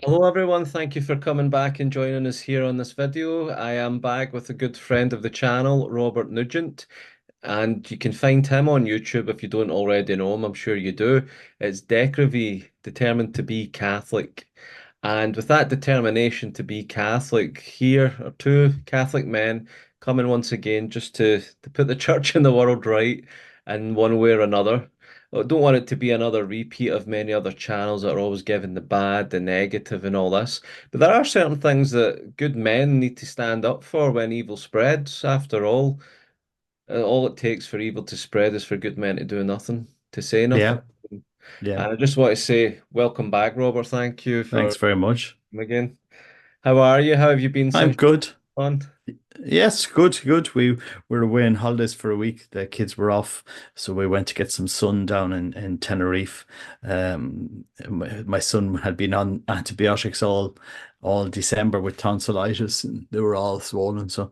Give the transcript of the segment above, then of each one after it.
Hello everyone, thank you for coming back and joining us here on this video. I am back with a good friend of the channel, Robert Nugent, and you can find him on YouTube if you don't already know him. I'm sure you do. It's Decravy, determined to be Catholic. And with that determination to be Catholic, here are two Catholic men coming once again just to put the church in the world right in one way or another. I don't want it to be another repeat of many other channels that are always giving the bad, the negative, and all this. But there are certain things that good men need to stand up for when evil spreads. After all it takes for evil to spread is for good men to do nothing, to say nothing. Yeah, yeah. And I just want to say, welcome back, Robert. Thank you for Thanks very much. coming again. How are you? How have you been I'm since good. on? Yes, good, good. We were away on holidays for a week. The kids were off, so we went to get some sun down in Tenerife. My son had been on antibiotics all December with tonsillitis, and they were all swollen. So,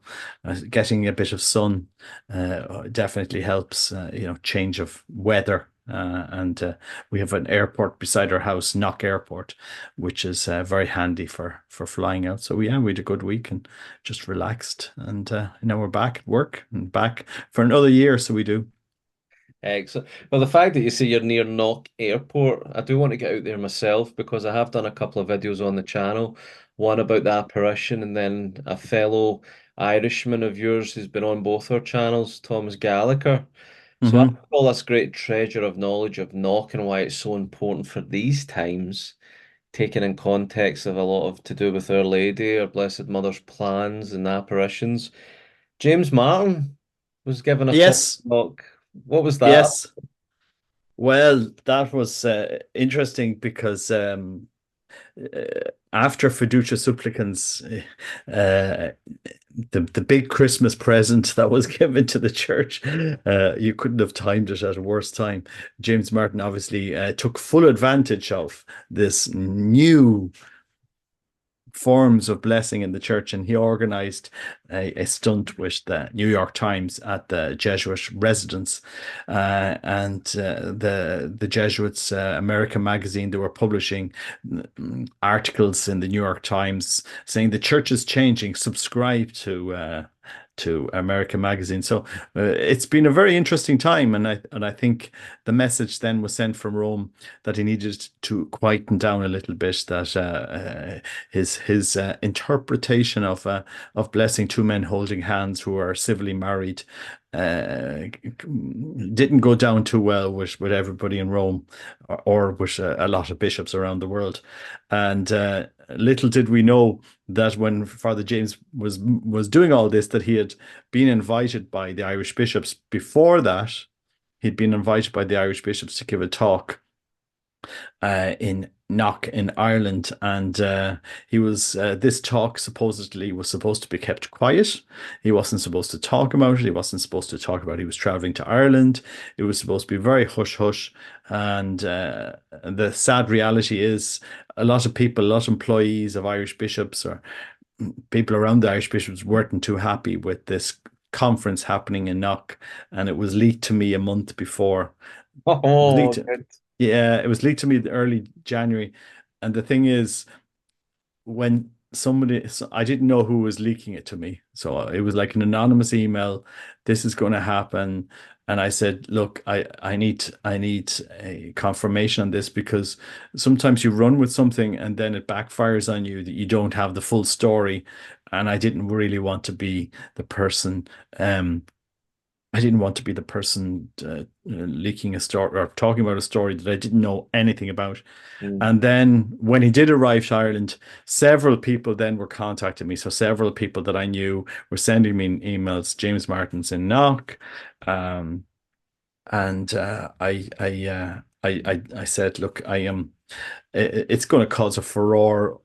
getting a bit of sun definitely helps. Change of weather. And we have an airport beside our house, Knock Airport, which is very handy for flying out. So yeah, we had a good week and just relaxed. And now we're back at work and back for another year. So we do. Excellent. Well, the fact that you say you're near Knock Airport, I do want to get out there myself because I have done a couple of videos on the channel. One about the apparition, and then a fellow Irishman of yours who's been on both our channels, Thomas Gallagher. So I've Hmm. got all this great treasure of knowledge of Knock and why it's so important for these times, taken in context of a lot of to do with Our Lady, our Blessed Mother's plans and apparitions. James Martin was given a talk. Yes, What was that? yes. Well, that was interesting because after Fiducia Supplicans, the big Christmas present that was given to the church, you couldn't have timed it at a worse time. James Martin obviously took full advantage of this new forms of blessing in the church, and he organized a stunt with the New York Times at the Jesuit residence, and the Jesuits American magazine, they were publishing articles in the New York Times saying the church is changing, subscribe to American magazine. So it's been a very interesting time, and I think the message then was sent from Rome that he needed to quieten down a little bit. That his interpretation of blessing two men holding hands who are civilly married didn't go down too well with everybody in Rome, or with a lot of bishops around the world. And little did we know that when Father James was doing all this, that he had been invited by the Irish bishops. Before that, he'd been invited by the Irish bishops to give a talk in Knock in Ireland, and he was this talk supposedly was supposed to be kept quiet. He wasn't supposed to talk about it. He wasn't supposed to talk about he was traveling to Ireland. It was supposed to be very hush hush. And the sad reality is, a lot of people, a lot of employees of Irish bishops or people around the Irish bishops weren't too happy with this conference happening in Knock, and it was leaked to me a month before. It was Oh, leaked. good. Yeah, it was leaked to me early January. And the thing is, when I didn't know who was leaking it to me. So it was like an anonymous email. This is going to happen. And I said, look, I need a confirmation on this, because sometimes you run with something and then it backfires on you, that you don't have the full story. And um, I didn't want to be the person leaking a story or talking about a story that I didn't know anything about. Mm. And then when he did arrive to Ireland, several people then were contacting me. So several people that I knew were sending me emails. James Martin's in Knock, um, and I said, look, I am. It's going to cause a furore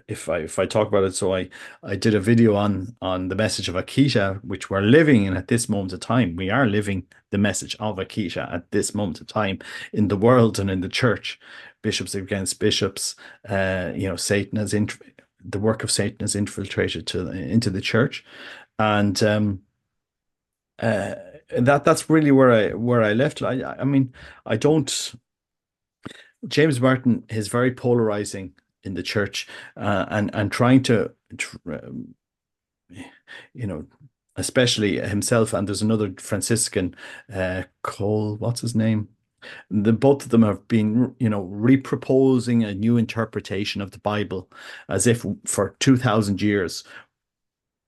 if I talk about it. So I did a video on the message of Akita, which we're living in at this moment of time. We are living the message of Akita at this moment of time in the world and in the church. Bishops against bishops. Satan has the work of Satan has infiltrated into the church, and uh, that's really where I left it. I mean, I don't. James Martin is very polarizing in the church, and trying to, you know, especially himself. And there's another Franciscan, Cole, what's his name? Both of them have been, reproposing a new interpretation of the Bible, as if for 2,000 years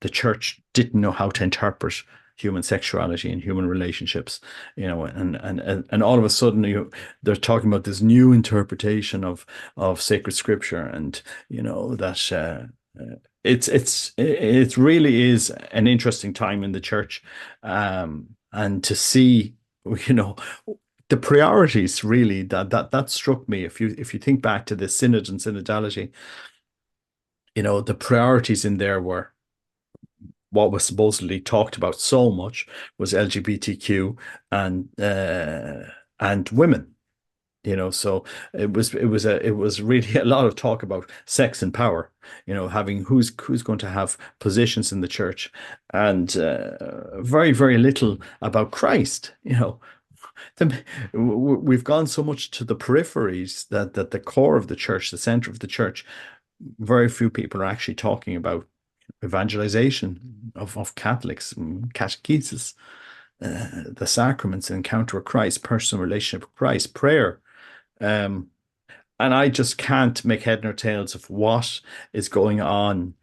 the church didn't know how to interpret human sexuality and human relationships, and all of a sudden they're talking about this new interpretation of sacred scripture, and that it really is an interesting time in the church, and to see, you know the priorities, really, that struck me. If you think back to the synod and synodality, the priorities in there were, what was supposedly talked about so much was LGBTQ and women. So it was really a lot of talk about sex and power. Having who's going to have positions in the church, and very, very little about Christ. We've gone so much to the peripheries that the core of the church, the center of the church, very few people are actually talking about evangelization of Catholics, catechesis, the sacraments, encounter with Christ, personal relationship with Christ, prayer. Um, and I just can't make head nor tails of what is going on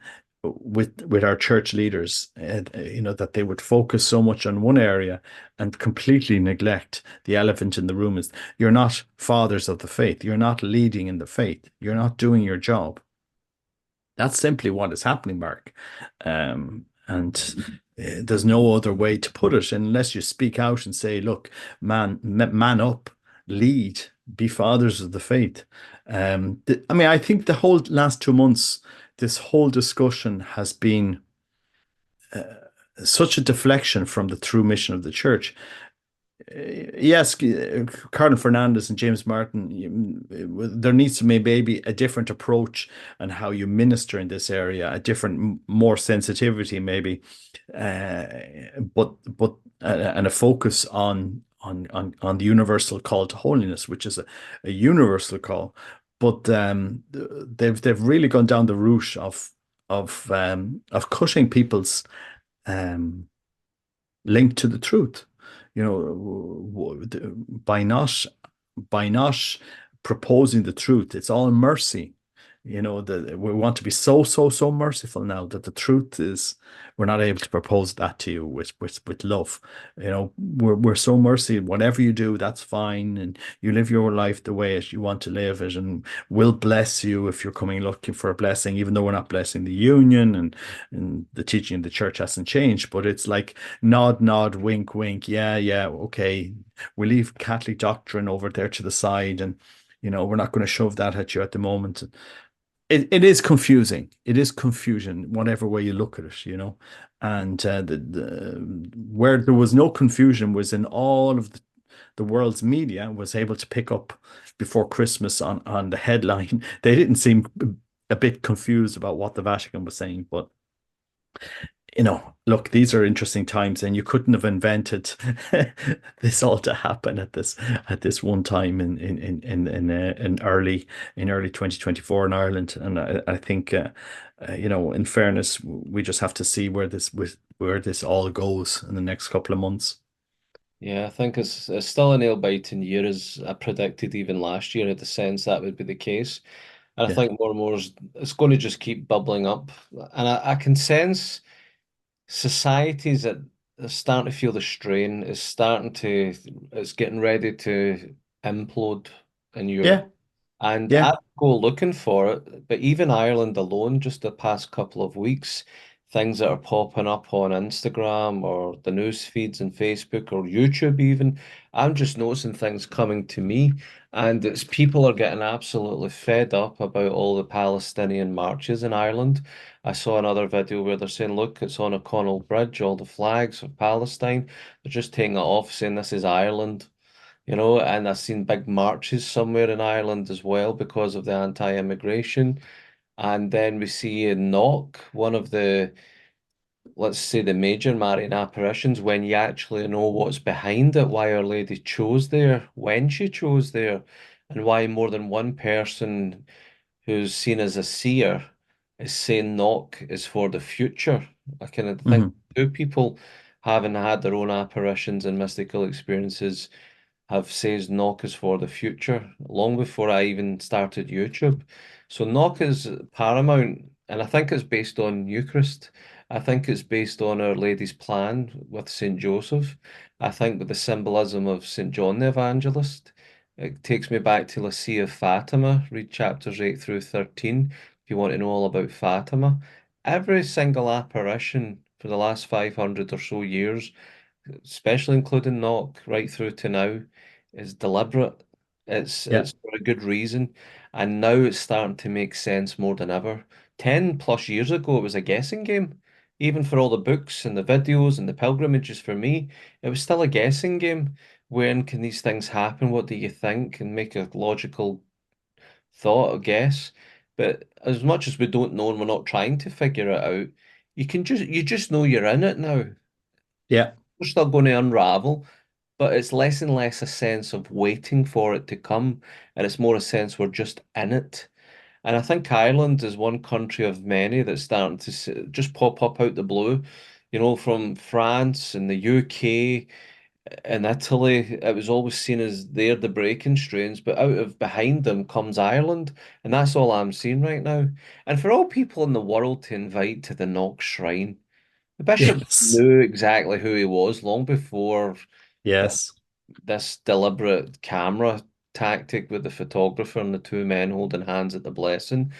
with our church leaders. That they would focus so much on one area and completely neglect the elephant in the room. Is, you're not fathers of the faith. You're not leading in the faith. You're not doing your job. That's simply what is happening, Mark. And there's no other way to put it unless you speak out and say, look, man up, lead, be fathers of the faith. I think the whole last 2 months, this whole discussion has been such a deflection from the true mission of the church. Yes, Cardinal Fernandez and James Martin, there needs to be maybe a different approach and how you minister in this area, a different, more sensitivity maybe, uh, but and a focus on the universal call to holiness, which is a universal call. But they've really gone down the route of cutting people's um, link to the truth, by not proposing the truth. It's all mercy. That we want to be so, so, so merciful now that the truth is we're not able to propose that to you with love. We're so mercy. Whatever you do, that's fine, and you live your life the way you want to live it, and we'll bless you if you're coming looking for a blessing, even though we're not blessing the union, and the teaching of the church hasn't changed. But it's like nod, nod, wink, wink. Yeah, yeah, okay. We leave Catholic doctrine over there to the side, and we're not going to shove that at you at the moment. It is confusing. It is confusion, whatever way you look at it. And where there was no confusion was in all of the world's media was able to pick up before Christmas on the headline. They didn't seem a bit confused about what the Vatican was saying, but look, these are interesting times, and you couldn't have invented this all to happen at this one time in early 2024 in Ireland. And I think, in fairness, we just have to see where this all goes in the next couple of months. Yeah, I think it's still a nail-biting year, as I predicted even last year. I had the sense that would be the case. And I Yeah, think more and more it's going to just keep bubbling up. And I can sense societies that are starting to feel the strain, it's getting ready to implode in Europe. yeah, And yeah. I go looking for it, but even Ireland alone, just the past couple of weeks, things that are popping up on Instagram or the news feeds and Facebook or YouTube even, I'm just noticing things coming to me, and it's people are getting absolutely fed up about all the Palestinian marches in Ireland. I saw another video where they're saying, look, it's on O'Connell Bridge, all the flags of Palestine. They're just taking it off, saying this is Ireland. And I've seen big marches somewhere in Ireland as well because of the anti-immigration. And then we see in Knock, one of let's say, the major Marian apparitions, when you actually know what's behind it, why Our Lady chose there, when she chose there, and why more than one person who's seen as a seer, is saying knock is for the future. I kind of think Hmm. two people having had their own apparitions and mystical experiences have says knock is for the future long before I even started YouTube. So knock is paramount, and I think it's based on Eucharist. I think it's based on Our Lady's plan with Saint Joseph. I think with the symbolism of Saint John the Evangelist. It takes me back to Lucia of Fatima. Read chapters 8 through 13 if you want to know all about Fatima. Every single apparition for the last 500 or so years, especially including Knock right through to now, is deliberate. Yeah. It's for a good reason, and now it's starting to make sense more than ever. 10 plus years ago, it was a guessing game. Even for all the books and the videos and the pilgrimages for me, it was still a guessing game. When can these things happen? What do you think? And make a logical thought or guess. But as much as we don't know and we're not trying to figure it out, you just know you're in it now. Yeah. We're still going to unravel, but it's less and less a sense of waiting for it to come, and it's more a sense we're just in it. And I think Ireland is one country of many that's starting to just pop up out the blue. You know, from France and the UK and Italy, it was always seen as they're the breaking strains, but out of behind them comes Ireland, and that's all I'm seeing right now. And for all people in the world to invite to the Knox Shrine, the bishop Yes. knew exactly who he was long before Yes. this deliberate camera tactic with the photographer and the two men holding hands at the blessing.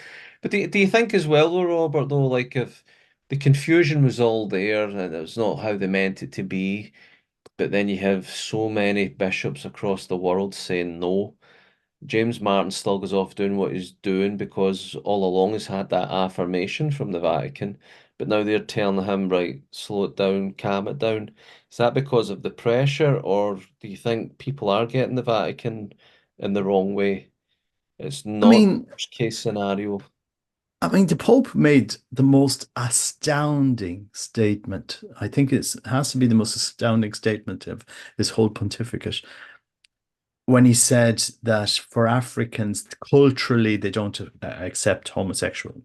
But do you think as well, though, Robert, though, like if the confusion was all there and it was not how they meant it to be, but then you have so many bishops across the world saying no. James Martin still goes off doing what he's doing because all along he's had that affirmation from the Vatican. But now they're telling him, right, slow it down, calm it down. Is that because of the pressure, or do you think people are getting the Vatican in the wrong way? It's I not the mean, worst case scenario. the Pope made the most astounding statement. I think it has to be the most astounding statement of his whole pontificate when he said that for Africans, culturally, they don't accept homosexual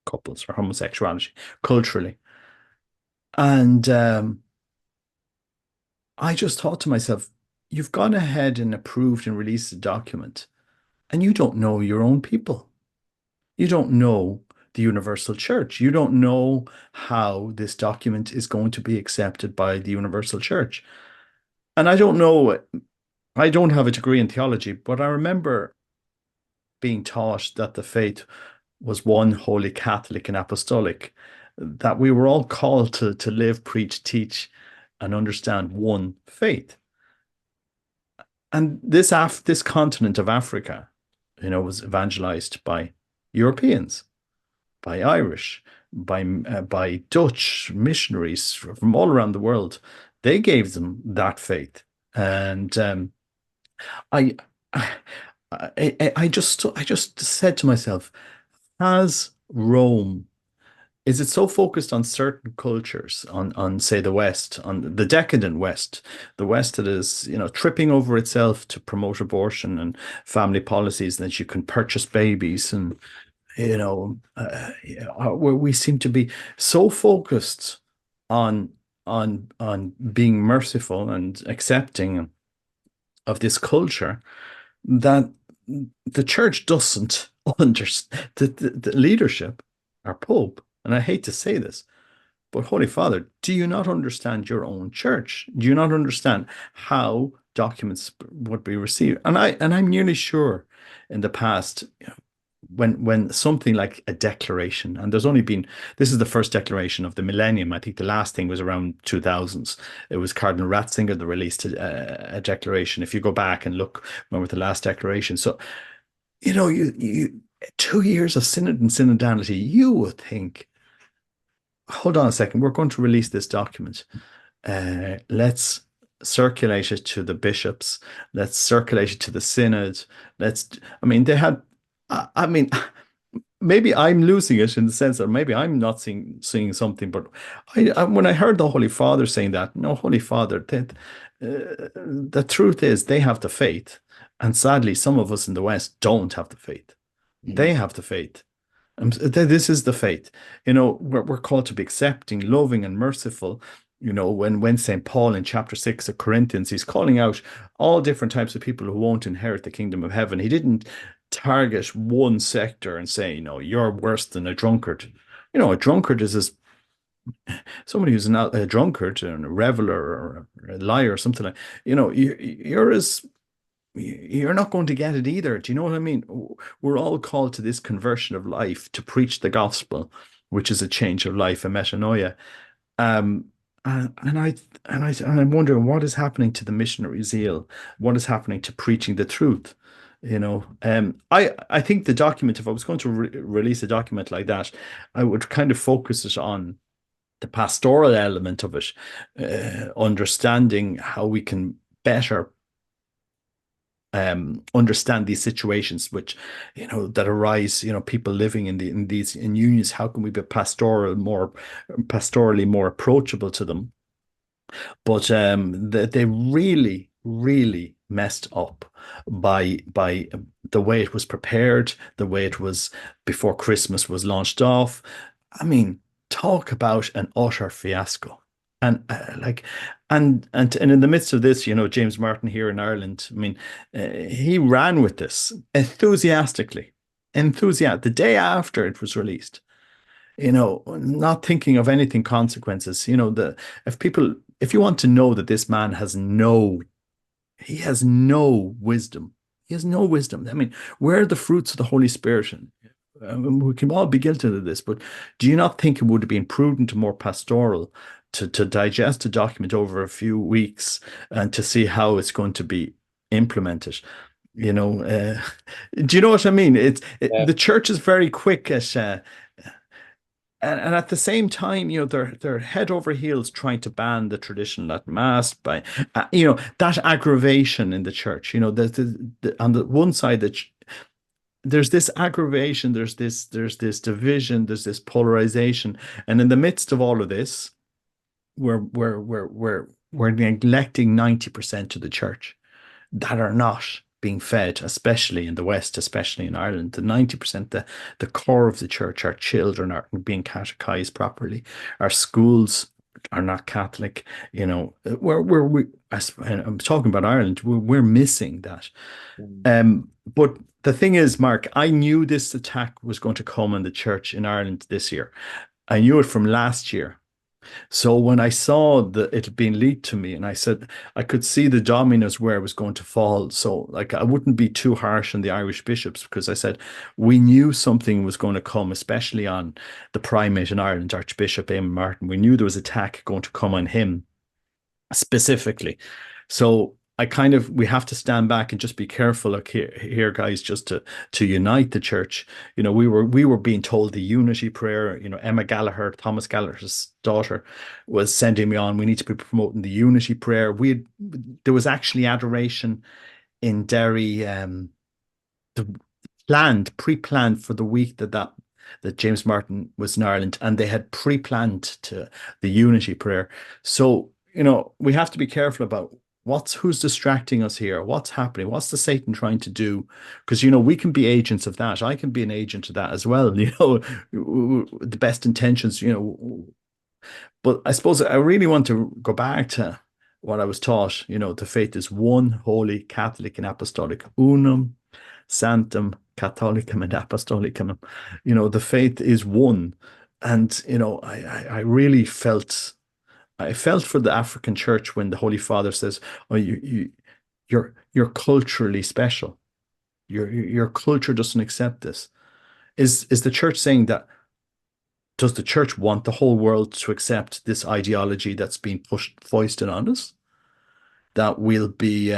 couples or homosexuality culturally. And I just thought to myself, you've gone ahead and approved and released a document, and you don't know your own people. You don't know the Universal Church. You don't know how this document is going to be accepted by the Universal Church. And I don't know, I don't have a degree in theology, but I remember being taught that the faith was one, holy, Catholic, and apostolic, that we were all called to live, preach, teach, and understand one faith. And this continent of Africa, was evangelized by Europeans, by Irish, by Dutch missionaries from all around the world. They gave them that faith, and I, I just said to myself, has Rome, is it so focused on certain cultures, on say the West, on the decadent West, the West that is, tripping over itself to promote abortion and family policies, that you can purchase babies, and where we seem to be so focused on on being merciful and accepting of this culture that the church doesn't understand the leadership, our Pope, and I hate to say this, but Holy Father, do you not understand your own church? Do you not understand how documents would be received? And I'm nearly sure in the past, when something like a declaration, and this is the first declaration of the millennium. I think the last thing was around 2000s. It was Cardinal Ratzinger that released a declaration. If you go back and look, when was the last declaration? So, you 2 years of synod and synodality, you would think, hold on a second, we're going to release this document. Let's circulate it to the bishops. Let's circulate it to the synod. They had, I mean, maybe I'm losing it in the sense that maybe I'm not seeing something, but when I heard the Holy Father saying that, no, Holy Father, the truth is they have the faith, and sadly, some of us in the West don't have the faith. They have the faith. This is the faith. We're called to be accepting, loving, and merciful. When St. Paul in chapter 6 of Corinthians, he's calling out all different types of people who won't inherit the kingdom of heaven. He didn't target one sector and say, you're worse than a drunkard. A drunkard is somebody who's not a drunkard and a reveler or a liar or something like, you're not going to get it either. Do you know what I mean? We're all called to this conversion of life, to preach the gospel, which is a change of life, a metanoia. Um, and I'm wondering what is happening to the missionary zeal, what is happening to preaching the truth. I think the document, if I was going to release a document like that, I would kind of focus it on the pastoral element of it, understanding how we can better understand these situations which that arise, people living in unions. How can we be pastorally more approachable to them? But they really, really messed up by the way it was prepared, the way it was before Christmas was launched off. I mean, talk about an utter fiasco. And and in the midst of this, James Martin here in Ireland, I mean, he ran with this enthusiastically, the day after it was released, not thinking of anything consequences. If you want to know that this man he has no wisdom. He has no wisdom. I mean, where are the fruits of the Holy Spirit? We can all be guilty of this, but do you not think it would have been prudent and more pastoral to digest a document over a few weeks and to see how it's going to be implemented? Do you know what I mean? Yeah. The church is very quick at and at the same time, they're head over heels trying to ban the traditional Latin Mass by, that aggravation in the church. On the one side, there's this aggravation, there's this division, there's this polarization, and in the midst of all of this, we're neglecting 90% of the church that are not being fed, especially in the West, especially in Ireland. The 90%, the core of the church, our children aren't being catechized properly. Our schools are not Catholic. I'm talking about Ireland, we're missing that. Mm. But the thing is, Mark, I knew this attack was going to come on the church in Ireland this year. I knew it from last year. So when I saw that it had been leaked to me, and I said I could see the dominoes where it was going to fall. So like I wouldn't be too harsh on the Irish bishops, because I said we knew something was going to come, especially on the primate in Ireland, Archbishop Eamon Martin. We knew there was attack going to come on him specifically. So we have to stand back and just be careful, like here, guys, just to unite the church. We were being told the unity prayer. Emma Gallagher, Thomas Gallagher's daughter, was sending me on. We need to be promoting the unity prayer. There was actually adoration in Derry, pre-planned for the week that James Martin was in Ireland, and they had pre-planned to the unity prayer. So we have to be careful about who's distracting us here, what's happening, what's the Satan trying to do? Because we can be agents of that. I can be an agent of that as well. The best intentions. But I suppose I really want to go back to what I was taught. The faith is one, holy, Catholic, and apostolic. Unum, sanctum, Catholicum, and apostolicum. The faith is one, and I really felt. I felt for the African church when the Holy Father says, "Oh, you're culturally special. Your culture doesn't accept this." Is the church saying that? Does the church want the whole world to accept this ideology that's being foisted on us? That we'll be,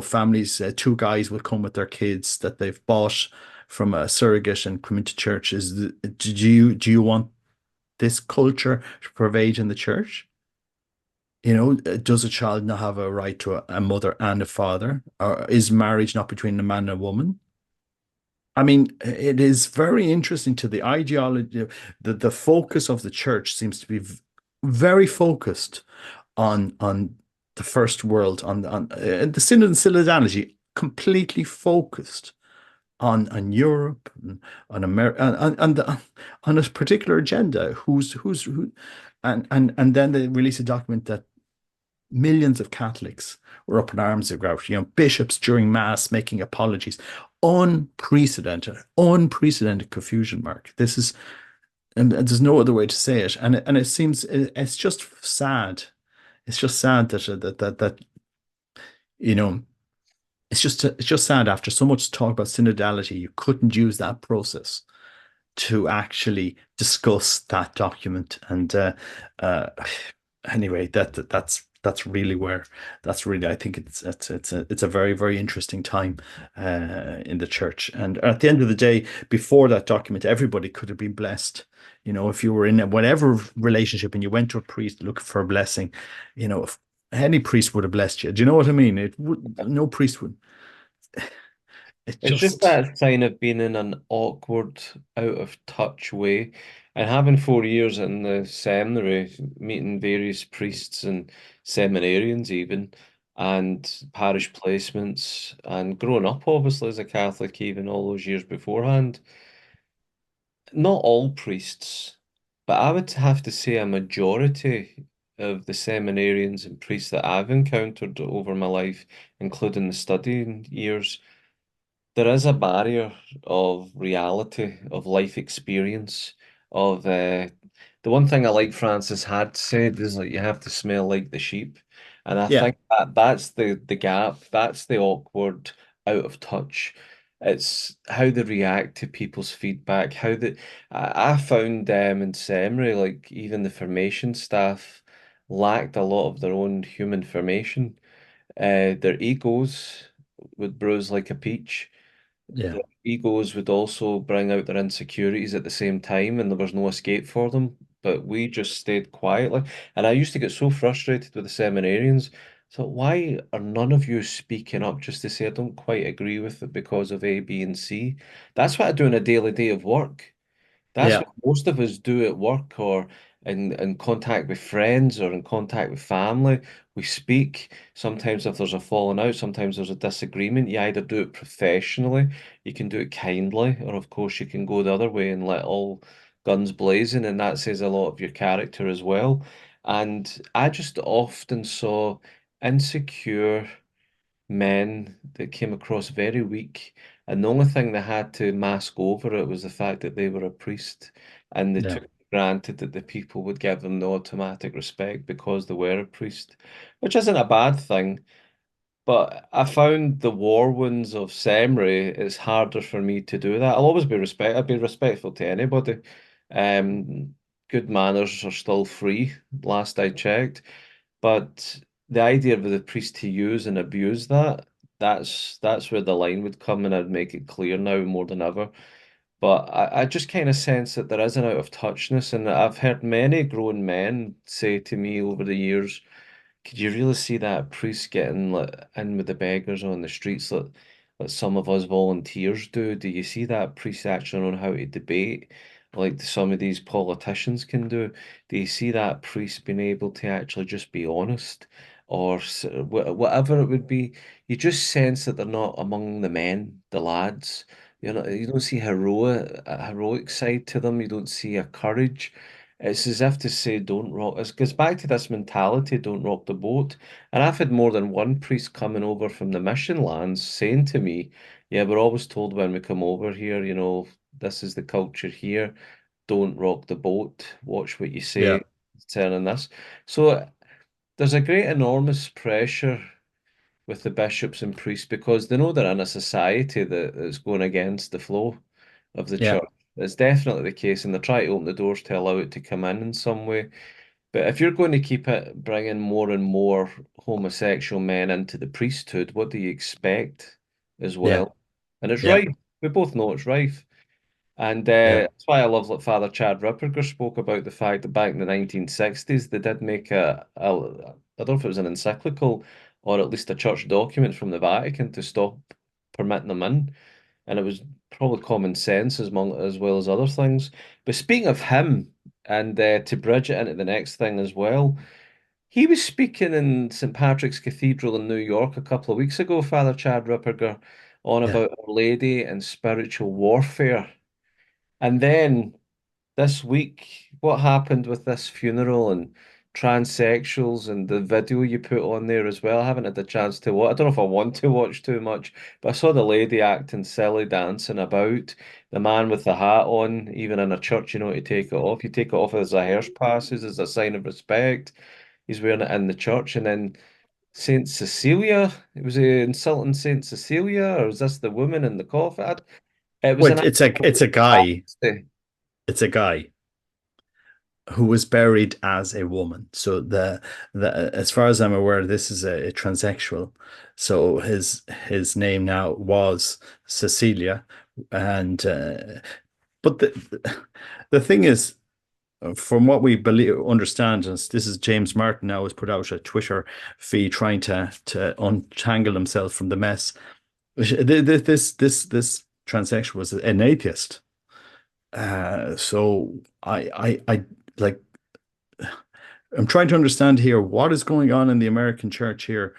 families, two guys will come with their kids that they've bought from a surrogate and come into church. Do you want this culture to pervade in the church? Does a child not have a right to a mother and a father? Or is marriage not between a man and a woman? I mean, it is very interesting to the ideology. The focus of the church seems to be very focused on the first world, on the synod and synodality, completely focused on Europe, on America, on a particular agenda. Who, and then they release a document that millions of Catholics were up in arms about. Bishops during Mass making apologies. Unprecedented confusion, Mark. This is, and there's no other way to say it. And it seems it's just sad. It's just sad that you know it's just sad after so much talk about synodality, you couldn't use that process to actually discuss that document. And anyway, that's really where that's really I think it's a very very interesting time in the church. And at the end of the day, before that document, everybody could have been blessed. If you were in whatever relationship and you went to a priest looking for a blessing, if any priest would have blessed you. Do you know what I mean? It would no priest would. It It's just just that sign of being in an awkward, out of touch way. And having 4 years in the seminary, meeting various priests and seminarians even, and parish placements, and growing up obviously as a Catholic even all those years beforehand. Not all priests, but I would have to say a majority of the seminarians and priests that I've encountered over my life, including the studying years, there is a barrier of reality, of life experience, of the one thing I like Francis had said is like you have to smell like the sheep. And I yeah, think that that's the gap, that's the awkward, out of touch. It's how they react to people's feedback, how they I found them in seminary, like even the formation staff lacked a lot of their own human formation. Their egos would bruise like a peach. yeah, The egos would also bring out their insecurities at the same time, and there was no escape for them. But we just stayed quietly. And I used to get so frustrated with the seminarians. So why are none of you speaking up just to say I don't quite agree with it because of A, B, and C? That's what I do in a daily day of work. That's yeah, what most of us do at work or in contact with friends or in contact with family. We speak. Sometimes if there's a falling out, sometimes there's a disagreement. You either do it professionally, you can do it kindly, or of course you can go the other way and let all guns blazing, and that says a lot of your character as well. And I just often saw insecure men that came across very weak, and the only thing they had to mask over it was the fact that they were a priest, and they yeah, took for granted that the people would give them the automatic respect because they were a priest, which isn't a bad thing. But I found the war wounds of seminary it's harder for me to do that. I'll always be I'd be respectful to anybody. Um, Good manners are still free, last I checked. But the idea of the priest to use and abuse that, that's where the line would come, and I'd make it clear now more than ever. But I just kind of sense that there is an out of touchness, and I've heard many grown men say to me over the years, could you really see that priest getting like in with the beggars on the streets like some of us volunteers do? Do you see that priest actually on how to debate like some of these politicians can do? Do you see that priest being able to actually just be honest or whatever it would be? You just sense that they're not among the men, the lads. You don't see a heroic side to them. You don't see a courage. It's as if to say, don't rock. It goes back to this mentality, don't rock the boat. And I've had more than one priest coming over from the mission lands saying to me, yeah, we're always told when we come over here, this is the culture here. Don't rock the boat. Watch what you yeah, say, turning this. So there's a great enormous pressure with the bishops and priests because they know they're in a society that's going against the flow of the yeah, church. It's definitely the case, and they're trying to open the doors to allow it to come in some way. But if you're going to keep it bringing more and more homosexual men into the priesthood, what do you expect as yeah, well? And it's yeah, rife. We both know it's rife. And yeah, that's why I love what Father Chad Ripperger spoke about the fact that back in the 1960s, they did make I don't know if it was an encyclical or at least a church document from the Vatican to stop permitting them in. And it was probably common sense as well as other things. But speaking of him, and to bridge it into the next thing as well, he was speaking in St. Patrick's Cathedral in New York a couple of weeks ago, Father Chad Ripperger, on Yeah. about Our Lady and spiritual warfare. And then this week, what happened with this funeral and transsexuals and the video you put on there as well? I haven't had the chance to watch. I don't know if I want to watch too much, but I saw the lady acting silly, dancing about, the man with the hat on, even in a church, to take it off. You take it off as a hearse passes, as a sign of respect. He's wearing it in the church, and then Saint Cecilia. Was he insulting Saint Cecilia, or was this the woman in the coffin? It was an Wait, it's a guy. absolute It's a guy who was buried as a woman. So the as far as I'm aware, this is a transsexual. So his name now was Cecilia, and but the thing is, from what we believe understand, and this is James Martin now has put out a Twitter feed trying to untangle himself from the mess. This transsexual was an atheist. So I like I'm trying to understand here what is going on in the American church here.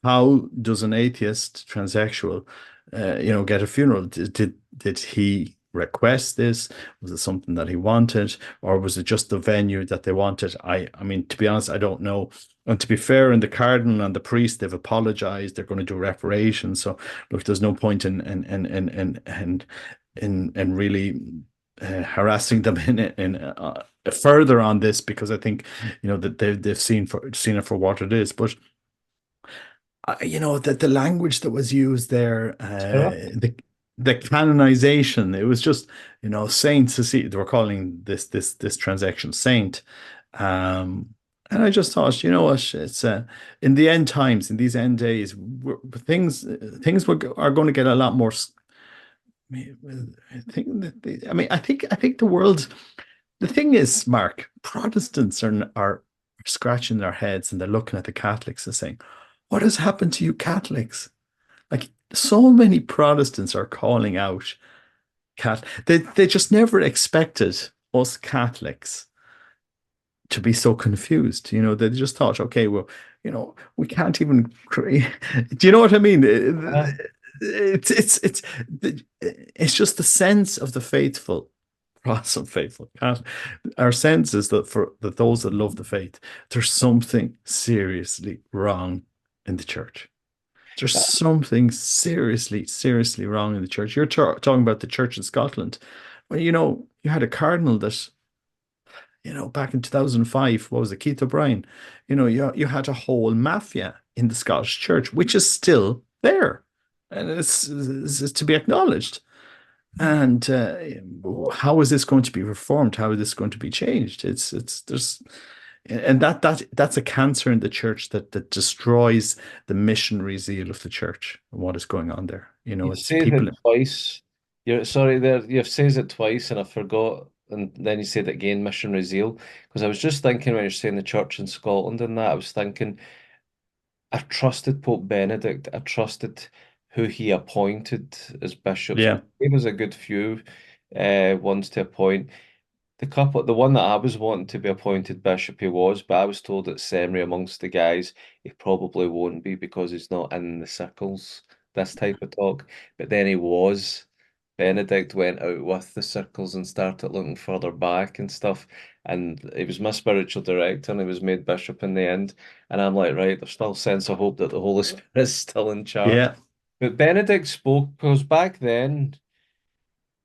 How does an atheist transsexual, get a funeral? Did he request this? Was it something that he wanted, or was it just the venue that they wanted? I mean, to be honest, I don't know. And to be fair, and the cardinal and the priest, they've apologized. They're going to do reparations. So look, there's no point in really harassing them in further on this because I think that they've seen it for what it is. But that the language that was used there, terrible. the canonization, it was just Saint Cecilia. They were calling this transaction Saint, and I just thought, you know what, it's in the end times, in these end days, are going to get a lot more. I think that I think the world. The thing is, Mark, Protestants are scratching their heads and they're looking at the Catholics and saying, "What has happened to you Catholics?" Like so many Protestants are calling out They just never expected us Catholics to be so confused. They just thought, okay, well, we can't even create. Do you know what I mean? Yeah. It's just the sense of the faithful, Protestant faithful. Our sense is that for those that love the faith, there's something seriously wrong in the church. There's something seriously, seriously wrong in the church. You're talking about the church in Scotland. Well, you had a cardinal that back in 2005, what was it, Keith O'Brien? You had a whole mafia in the Scottish church, which is still there. And it's to be acknowledged. And how is this going to be reformed? How is this going to be changed? There's and that's a cancer in the church that destroys the missionary zeal of the church and what is going on there. You've It's said people. it twice. You're sorry there. You've said it twice, and I forgot. And then you said it again, missionary zeal. Because I was just thinking when you're saying the church in Scotland and that, I was thinking I trusted Pope Benedict. I trusted who he appointed as bishops. Yeah. He was a good few ones to appoint. The one that I was wanting to be appointed bishop, he was, but I was told at seminary amongst the guys, he probably won't be because he's not in the circles, this type of talk. But then he was. Benedict went out with the circles and started looking further back and stuff. And he was my spiritual director and he was made bishop in the end. And I'm like, right, there's still a sense of hope that the Holy Spirit is still in charge. Yeah. But Benedict spoke because back then,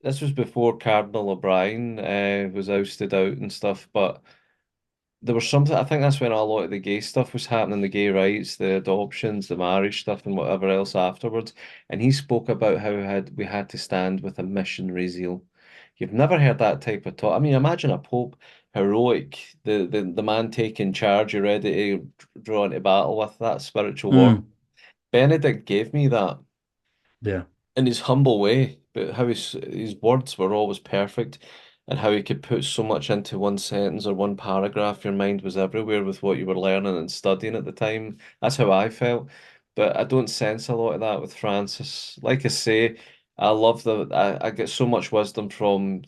this was before Cardinal O'Brien was ousted out and stuff, but there was something, I think that's when a lot of the gay stuff was happening, the gay rights, the adoptions, the marriage stuff, and whatever else afterwards. And he spoke about how we had to stand with a missionary zeal. You've never heard that type of talk. I mean, imagine a pope, heroic, the man taking charge, you're ready to draw into battle with that spiritual war. Mm. Benedict gave me that Yeah. in his humble way, but how his words were always perfect, and how he could put so much into one sentence or one paragraph. Your mind was everywhere with what you were learning and studying at the time. That's how I felt, but I don't sense a lot of that with Francis. Like I say, I love I get so much wisdom from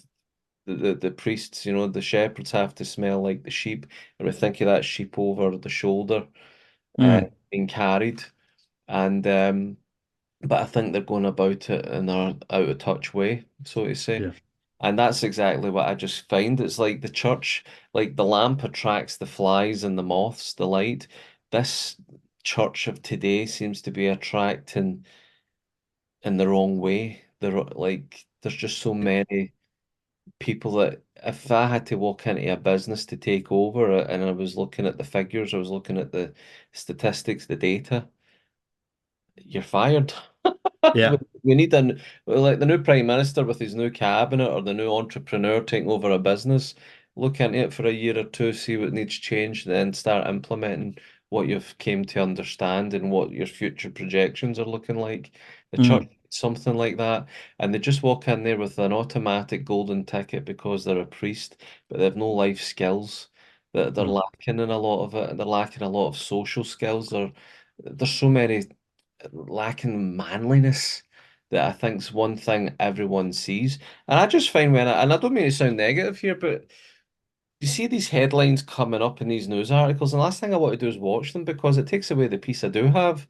the priests. The shepherds have to smell like the sheep, and we think of that sheep over the shoulder, Mm. being carried, and but I think they're going about it in a out of touch way, so to say. Yeah. And that's exactly what I just find. It's like the church, like the lamp attracts the flies and the moths, the light. This church of today seems to be attracting in the wrong way. Like there's just so many people that if I had to walk into a business to take over and I was looking at the figures, I was looking at the statistics, the data, you're fired. We Yeah. we need like the new prime minister with his new cabinet or the new entrepreneur taking over a business. Look into it for a year or two, see what needs change, then start implementing what you've came to understand and what your future projections are looking like. The church, Mm, something like that, and they just walk in there with an automatic golden ticket because they're a priest, but they have no life skills. They're mm. lacking in a lot of it. They're lacking a lot of social skills. There's so many lacking manliness that I think's one thing everyone sees. And I just find and I don't mean to sound negative here, but you see these headlines coming up in these news articles, and the last thing I want to do is watch them because it takes away the peace I do have.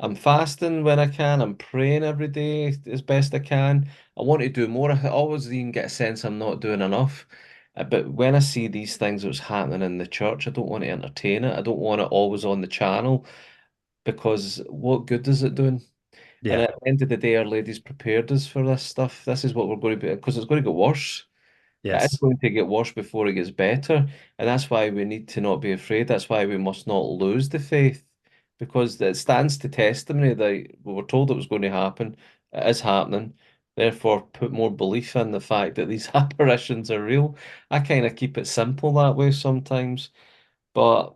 I'm fasting when I can, I'm praying every day as best I can. I want to do more. I always even get a sense I'm not doing enough. But when I see these things that's happening in the church, I don't want to entertain it. I don't want it always on the channel because what good is it doing? And Yeah. at the end of the day, Our Lady's prepared us for this stuff. This is what we're going to be, because it's going to get worse. It is Yes. going to get worse before it gets better. And that's why we need to not be afraid. That's why we must not lose the faith, because it stands to testimony that we were told it was going to happen. It is happening. Therefore, put more belief in the fact that these apparitions are real. I kind of keep it simple that way sometimes. But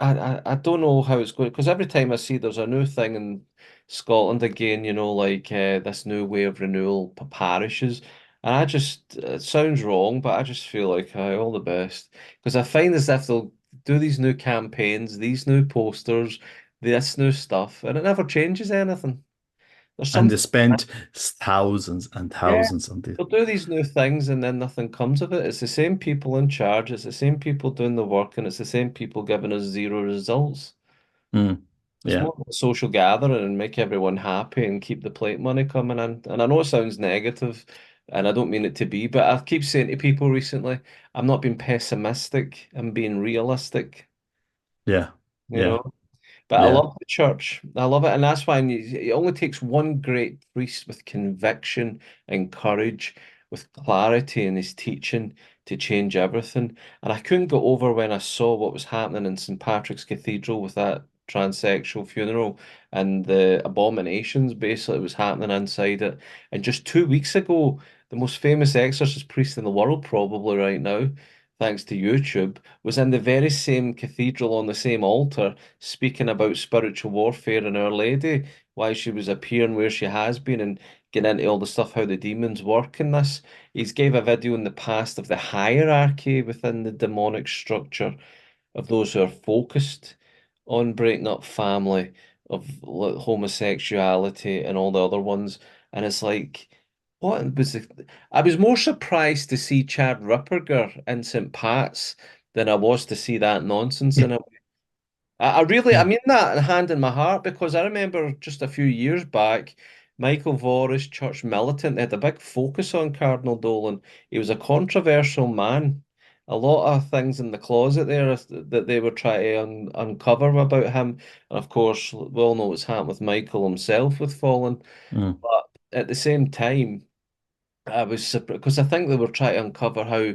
I don't know how it's going because every time I see there's a new thing in Scotland again, like this new way of renewal parishes, and I just it sounds wrong, but I just feel like all the best because I find as if they'll do these new campaigns, these new posters, this new stuff, and it never changes anything. There's And they something, spent thousands and yeah. thousands on this. They'll do these new things and then nothing comes of it. It's the same people in charge, it's the same people doing the work, and it's the same people giving us zero results. Mm. It's Yeah. more of a social gathering and make everyone happy and keep the plate money coming in. And I know it sounds negative, and I don't mean it to be, but I keep saying to people recently, I'm not being pessimistic, I'm being realistic, Yeah. you Yeah. know? But I Yeah. love the church. I love it. And that's why it only takes one great priest with conviction and courage, with clarity in his teaching to change everything. And I couldn't go over when I saw what was happening in St. Patrick's Cathedral with that transsexual funeral and the abominations basically was happening inside it. And just 2 weeks ago, the most famous exorcist priest in the world, probably right now, thanks to YouTube, was in the very same cathedral on the same altar speaking about spiritual warfare and Our Lady, why she was appearing where she has been and getting into all the stuff, how the demons work in this. He's gave a video in the past of the hierarchy within the demonic structure of those who are focused on breaking up family, of homosexuality and all the other ones. And it's like, what was the... I was more surprised to see Chad Ripperger in St. Pat's than I was to see that nonsense in it. I really, I Yeah. mean that hand in my heart because I remember just a few years back, Michael Voris, Church Militant, they had a big focus on Cardinal Dolan. He was a controversial man. A lot of things in the closet there that they were trying to uncover about him. And of course, we all know what's happened with Michael himself with Fallen. Mm. But at the same time, I was surprised because I think they were trying to uncover how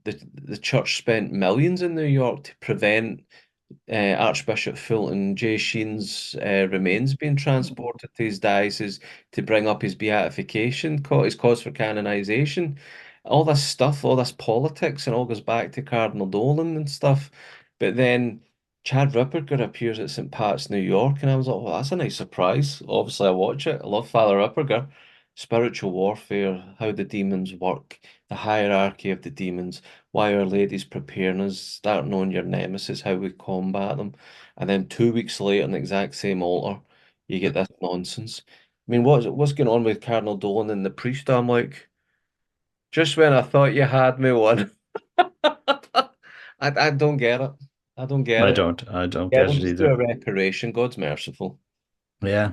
the church spent millions in New York to prevent Archbishop Fulton J. Sheen's remains being transported to his diocese to bring up his beatification, his cause for canonization. All this stuff, all this politics, and all goes back to Cardinal Dolan and stuff. But then Chad Ripperger appears at St. Pat's, New York, and I was like, well, that's a nice surprise. Obviously, I watch it. I love Father Ripperger. Spiritual warfare, how the demons work, the hierarchy of the demons, why Our Lady's preparing us, start knowing your nemesis, how we combat them. And then 2 weeks later, on the exact same altar, you get this nonsense. I mean, what's going on with Cardinal Dolan and the priest? I'm like, just when I thought you had me one. I don't get it. I don't get I it. don't. I don't Yeah, get we'll it just do either. a reparation. God's merciful. Yeah,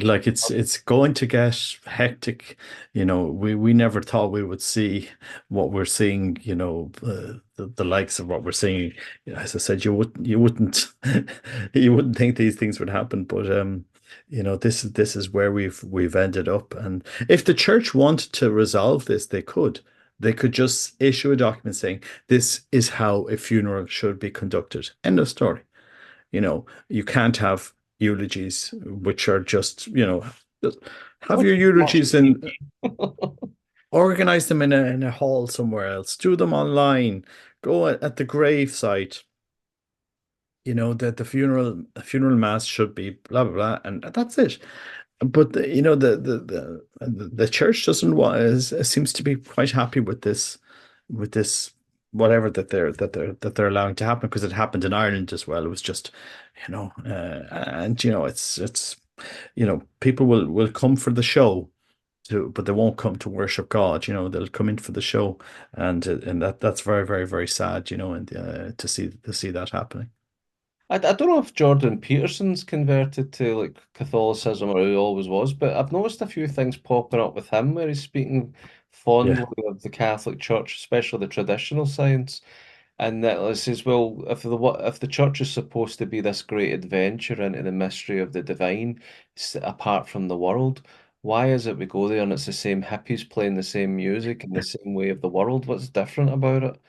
like it's going to get hectic. We never thought we would see what we're seeing. The likes of what we're seeing. As I said, you wouldn't you wouldn't think these things would happen, but this is where we've ended up. And if the church wanted to resolve this, they could. They could just issue a document saying this is how a funeral should be conducted. End of story. You can't have eulogies which are just have What your much eulogies do and organize them in a hall somewhere else. Do them online. Go at the grave site. That the funeral mass should be blah blah blah, and that's it. But the church doesn't want seems to be quite happy with this whatever that they're allowing to happen, because it happened in Ireland as well. It was just and people will come for the show but they won't come to worship God. They'll come in for the show, and that's very very very sad. And to see that happening. I don't know if Jordan Peterson's converted to like Catholicism or he always was, but I've noticed a few things popping up with him where he's speaking Yeah, fondly of the Catholic Church, especially the traditional science. And that it says, well, if the church is supposed to be this great adventure into the mystery of the divine, apart from the world, why is it we go there and it's the same hippies playing the same music in the same way of the world? What's different about it?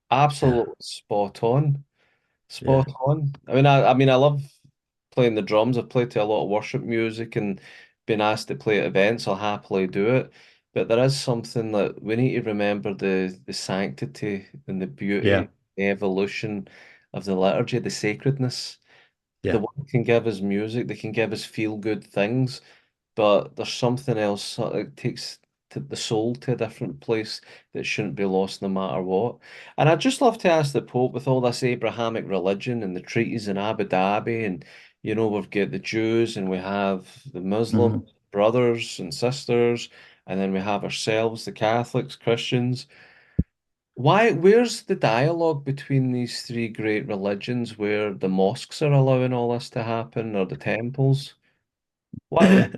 yeah, Absolutely spot on. yeah, Spot on. I mean, I love playing the drums. I've played to a lot of worship music and been asked to play at events. I'll happily do it. But there is something that we need to remember the sanctity and the yeah, beauty, the evolution of the liturgy, the sacredness. The yeah. world can give us music, they can give us feel good things, but there's something else that takes the soul to a different place that shouldn't be lost no matter what. And I'd just love to ask the Pope, with all this Abrahamic religion and the treaties in Abu Dhabi, and we've got the Jews and we have the Muslim Mhm. brothers and sisters, and then we have ourselves, the Catholics, Christians. Where's the dialogue between these three great religions where the mosques are allowing all this to happen or the temples? What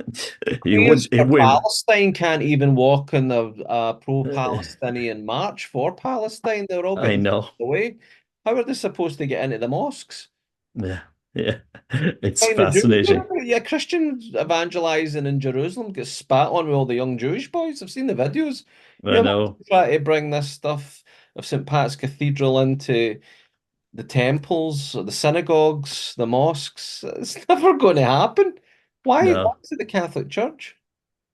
You queers would it for would Palestine can't even walk in the pro-Palestinian march for Palestine. They're all I getting know. away. How are they supposed to get into the mosques? Yeah, yeah. It's Find the Jews. fascinating. Yeah, Christians evangelizing in Jerusalem get spat on with all the young Jewish boys. I've seen the videos. I You know. try to bring this stuff of St. Pat's Cathedral into the temples, the synagogues, the mosques. It's never going to happen. Why No. is it the Catholic Church?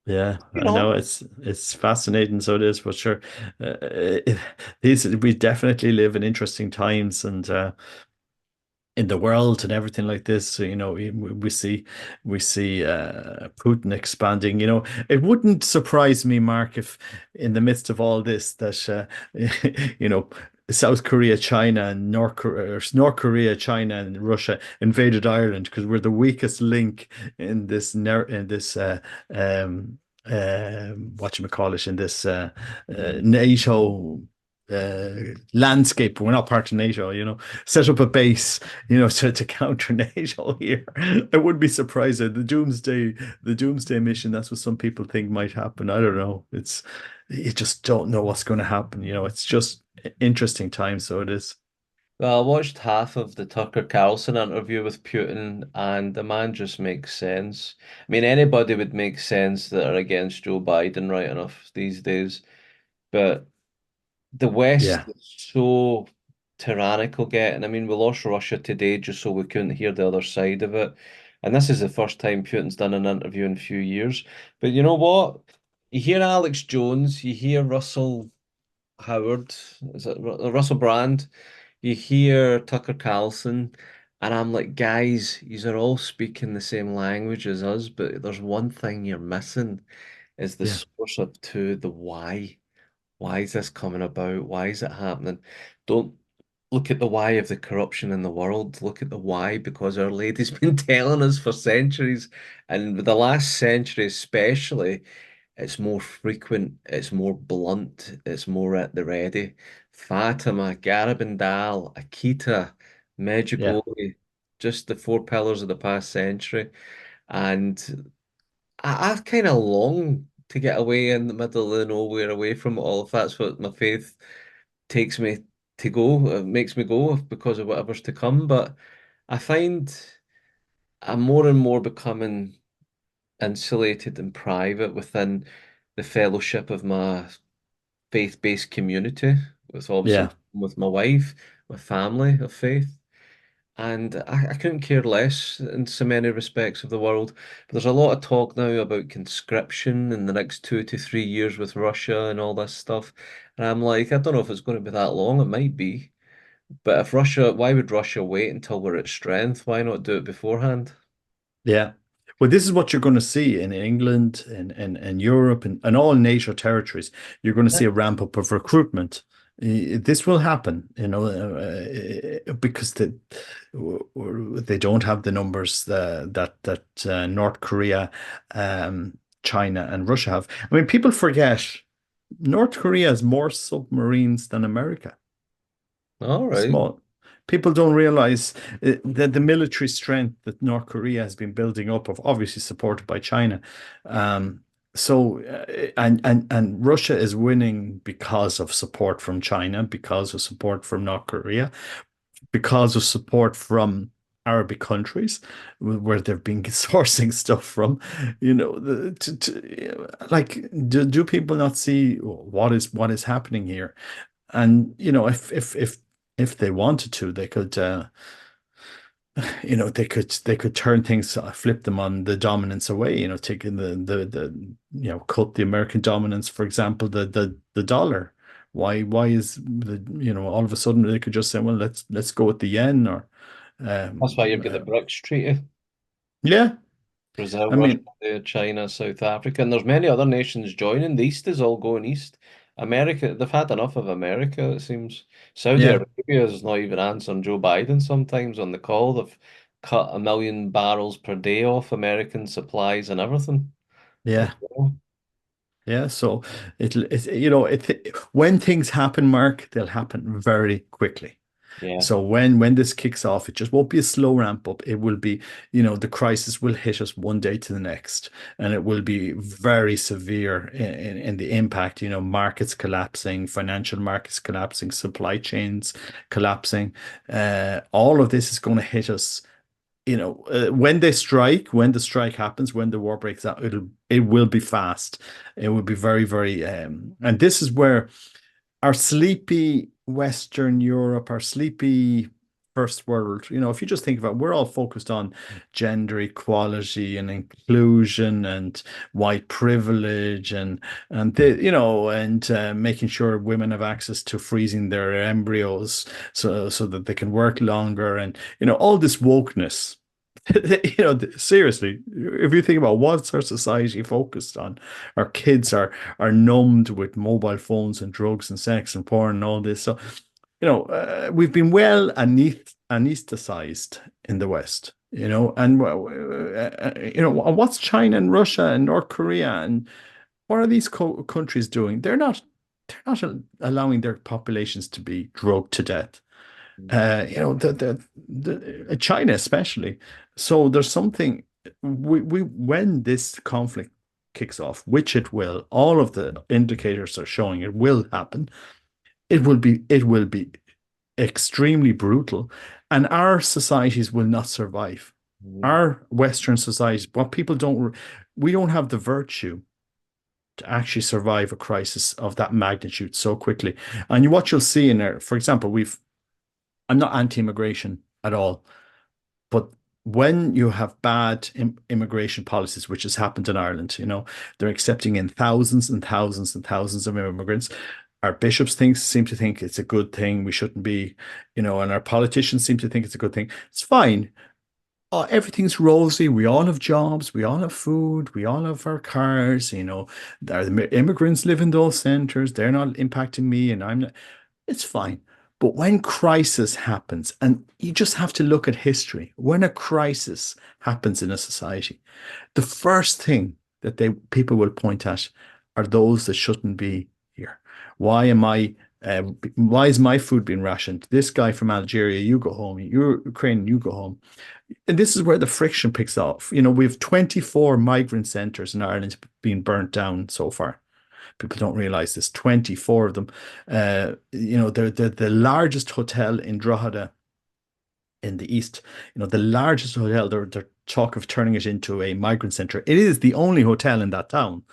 Yeah, You I know know, it's fascinating. So it is, but sure, we definitely live in interesting times, and in the world and everything like this. So, we see Putin expanding. It wouldn't surprise me, Mark, if in the midst of all this that you know South Korea, China, and North Korea, China, and Russia invaded Ireland, because we're the weakest link in this whatchamacallit, in this NATO landscape. We're not part of NATO, set up a base, to counter NATO here. I wouldn't be surprised at the doomsday mission. That's what some people think might happen. I don't know. You just don't know what's going to happen. It's just interesting times. So it is. well, I watched half of the Tucker Carlson interview with Putin, and the man just makes sense. I mean, anybody would make sense that are against Joe Biden, right enough, these days. But the West Yeah. is so tyrannical getting. I mean, we lost Russia today just so we couldn't hear the other side of it. And this is the first time Putin's done an interview in a few years. But you know what? You hear Alex Jones, you hear Russell Howard, is it Russell Brand? You hear Tucker Carlson, and I'm like, guys, you are all speaking the same language as us, but there's one thing you're missing is the Yeah. source of two, the why. Why is this coming about? Why is it happening? Don't look at the why of the corruption in the world. Look at the why, because Our Lady's been telling us for centuries, and with the last century especially, it's more frequent, it's more blunt, it's more at the ready. Fatima, Garabandal, Akita, Yeah. Medjugorje, just the four pillars of the past century. And I kind of long to get away in the middle of nowhere, away from it all, if that's what my faith takes me to go, makes me go because of whatever's to come. But I find I'm more and more becoming insulated and private within the fellowship of my faith-based community, with obviously Yeah. with my wife, my family of faith. And I couldn't care less in so many respects of the world. But there's a lot of talk now about conscription in the next 2 to 3 years with Russia and all this stuff. And I'm like, I don't know if it's going to be that long. It might be. But if Russia, why would Russia wait until we're at strength? Why not do it beforehand? Yeah. Well, this is what you're going to see in England and Europe and all NATO territories. You're going to see a ramp up of recruitment. This will happen, because they don't have the numbers that North Korea, China, and Russia have. I mean, people forget North Korea has more submarines than America. All right. Small. People don't realize that the military strength that North Korea has been building up, of obviously supported by China. Um, and Russia is winning because of support from China, because of support from North Korea, because of support from Arabic countries where they've been sourcing stuff from. Like, do people not see what is happening here? And if they wanted to, they could they could turn things, flip them on the dominance away, taking cut the American dominance, for example, the dollar. Why is all of a sudden they could just say, well, let's go with the yen, or That's why um you've got the BRICS treaty. yeah. Brazil, I Russia, mean, China, South Africa, and there's many other nations joining. The East is all going east. America, they've had enough of America, it seems. Saudi yeah, Arabia is not even answering Joe Biden sometimes on the call. They've cut 1 million barrels per day off American supplies and everything as yeah. well. Yeah, so when things happen, Mark, they'll happen very quickly. Yeah. So when this kicks off, it just won't be a slow ramp up. It will be, the crisis will hit us one day to the next, and it will be very severe in the impact. Markets collapsing, financial markets collapsing, supply chains collapsing. All of this is going to hit us. When the strike happens, when the war breaks out, it will be fast. It will be very, very, and this is where our sleepy Western Europe, our sleepy first world, if you just think about it, we're all focused on gender equality and inclusion and white privilege and making sure women have access to freezing their embryos so that they can work longer, and all this wokeness. Seriously, if you think about what's our society focused on, our kids are numbed with mobile phones and drugs and sex and porn and all this. So, we've been well anesthetized in the West, and what's China and Russia and North Korea, and what are these countries doing? They're not allowing their populations to be drugged to death. The China especially. So there's something, we when this conflict kicks off, which it will, all of the indicators are showing it will happen. It will be extremely brutal, and our societies will not survive. Mhm. Our Western societies, what people don't, we don't have the virtue to actually survive a crisis of that magnitude so quickly. And what you'll see in there, for example, I'm not anti-immigration at all, but when you have bad immigration policies, which has happened in Ireland, they're accepting in thousands and thousands and thousands of immigrants. Our bishops seem to think it's a good thing. We shouldn't be, and our politicians seem to think it's a good thing. It's fine. Everything's rosy. We all have jobs. We all have food. We all have our cars. The immigrants live in those centers. They're not impacting me, and I'm not. It's fine. But when crisis happens, and you just have to look at history, when a crisis happens in a society, the first thing that people will point at are those that shouldn't be here. Why am I Why is my food being rationed? This guy from Algeria, you go home. You're Ukrainian, you go home. And this is where the friction picks off. We have 24 migrant centers in Ireland being burnt down so far. People don't realize this. 24 of them. They're the largest hotel in Drogheda in the east. The largest hotel. They're talk of turning it into a migrant center. It is the only hotel in that town.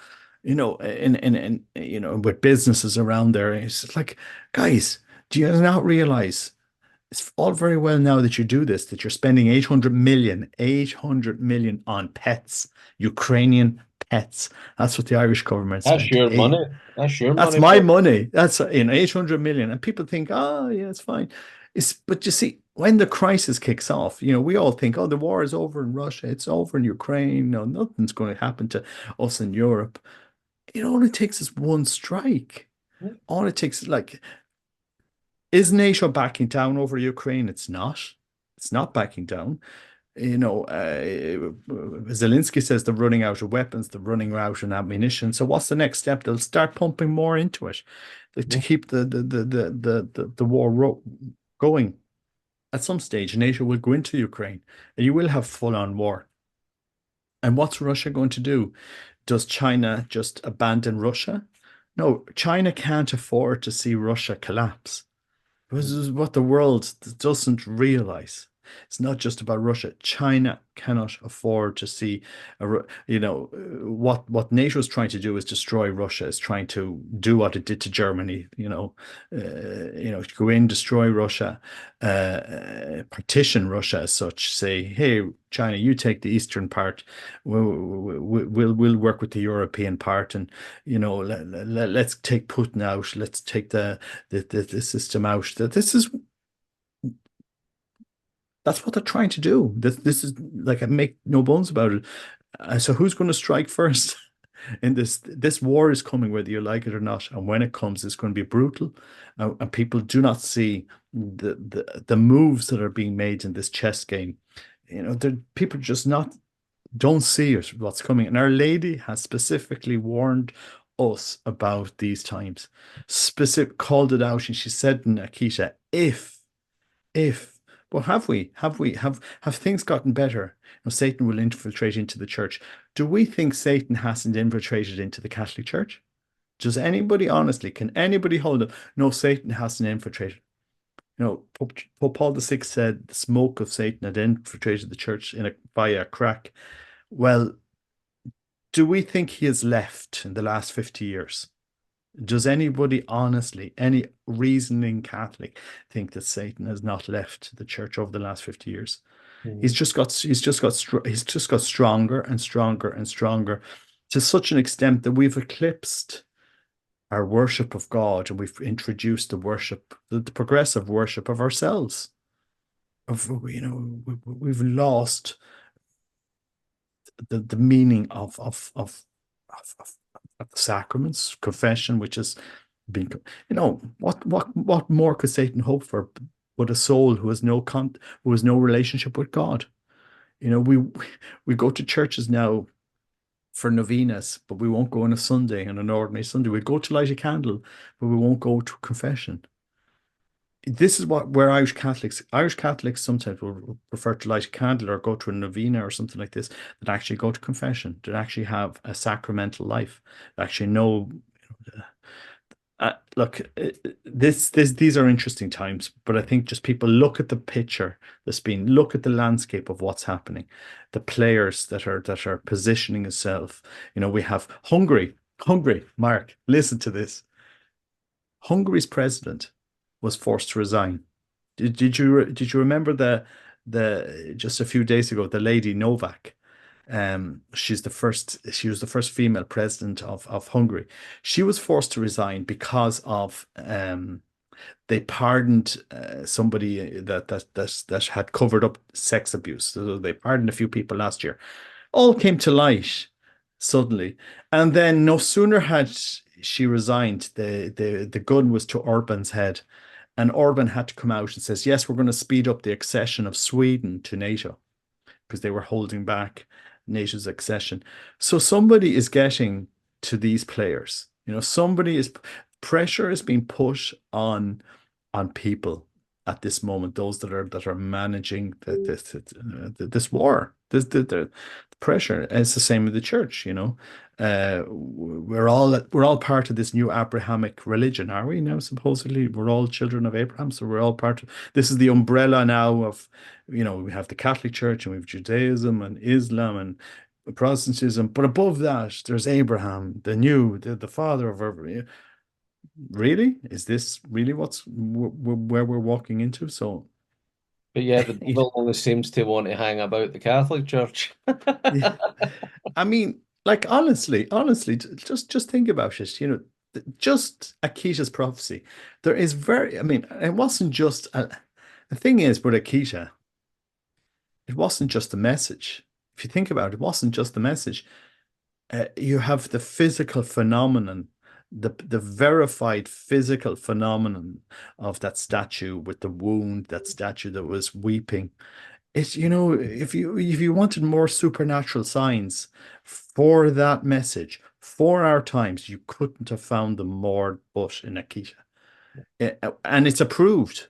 With businesses around there. It's just like, guys, do you not realize it's all very well now that you do this, that you're spending 800 million on pets, Ukrainian pets. That's what the Irish government That's spent. your Hey, money. That's your that's money, my bro. money. That's 800 million. And people think, oh, yeah, it's fine. But you see, when the crisis kicks off, we all think, oh, the war is over in Russia, it's over in Ukraine. No, nothing's going to happen to us in Europe. All it takes is one strike. All it takes is is NATO backing down over Ukraine? It's not. It's not backing down. Zelensky says they're running out of weapons, they're running out of ammunition. So what's the next step? They'll start pumping more into it, to keep the war going. At some stage, NATO will go into Ukraine, and you will have full-on war. And what's Russia going to do? Does China just abandon Russia? No, China can't afford to see Russia collapse. This is what the world doesn't realize. It's not just about Russia. China cannot afford to see, what NATO is trying to do is destroy Russia. Is trying to do what it did to Germany. Go in, destroy Russia, partition Russia as such. Say, hey, China, you take the eastern part. We'll work with the European part, and let's take Putin out. Let's take the system out. That's what they're trying to do. This is like, I make no bones about it. So who's going to strike first in this? This war is coming, whether you like it or not. And when it comes, it's going to be brutal. And people do not see the moves that are being made in this chess game. People just not don't see it, what's coming. And Our Lady has specifically warned us about these times. Specific called it out, and she said in Akita, if well, have things gotten better? Satan will infiltrate into the church. Do we think Satan hasn't infiltrated into the Catholic Church? Does anybody honestly, can anybody hold up? No, Satan hasn't infiltrated. Pope Paul VI said the smoke of Satan had infiltrated the church via a crack. Well, do we think he has left in the last 50 years? Does anybody honestly, any reasoning Catholic, think that Satan has not left the church over the last 50 years? He's Mhm. just got stronger and stronger and stronger, to such an extent that we've eclipsed our worship of God, and we've introduced the progressive worship of ourselves. We've lost the meaning of the sacraments, confession, which has been, what more could Satan hope for but a soul who has no relationship with God? We go to churches now for novenas, but we won't go on a Sunday, on an ordinary Sunday. We go to light a candle, but we won't go to confession. This is where Irish Catholics sometimes will prefer to light a candle or go to a novena or something like this, that actually go to confession, that actually have a sacramental life, that actually know. Look, these are interesting times, but I think just people look at the picture look at the landscape of what's happening, the players that are positioning itself. We have Hungary. Mark, listen to this. Hungary's president was forced to resign. Did you remember the just a few days ago, the lady Novak? She was the first female president of Hungary. She was forced to resign because of they pardoned somebody that had covered up sex abuse. So they pardoned a few people last year. All came to light suddenly, and then no sooner had she resigned, the gun was to Orban's head, and Orban had to come out and says, "Yes, we're going to speed up the accession of Sweden to NATO," because they were holding back NATO's accession. So somebody is getting to these players. Somebody is. pressure is being put on people at this moment, those that are managing this war. The pressure. And it's the same with the church, you know. We're all part of this new Abrahamic religion, are we now? Supposedly, we're all children of Abraham, so we're all part of this is the umbrella now of, you know, we have the Catholic Church and we have Judaism and Islam and Protestantism, but above that, there's Abraham, the father of every. Really? Is this really where we're walking into? So, But yeah, the devil only seems to want to hang about the Catholic Church. yeah. I mean, like honestly, just think about it. You know, just Akita's prophecy. There is very, I mean, it wasn't just the thing is with Akita, it wasn't just the message. If you think about it, it wasn't just the message. You have the physical phenomenon, the verified physical phenomenon of that statue with the wound, that statue that was weeping. It's, you know, if you wanted more supernatural signs for that message for our times, you couldn't have found them more but in Akita. And it's approved.